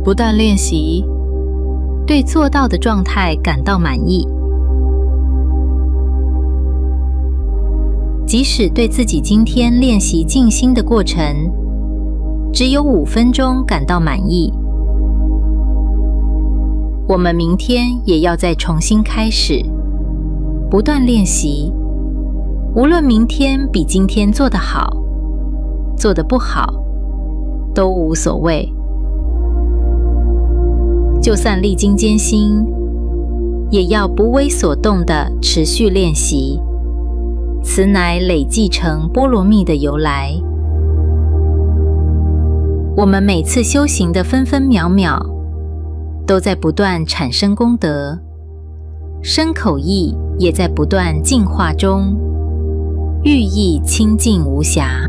不断练习，对做到的状态感到满意。即使对自己今天练习静心的过程只有5分钟感到满意，我们明天也要再重新开始，不断练习，无论明天比今天做得好，做得不好，都无所谓。就算历经艰辛，也要不为所动地持续练习，此乃累积成波罗蜜的由来。我们每次修行的分分秒秒，都在不断产生功德，身口意也在不断净化中，寓意清净无瑕。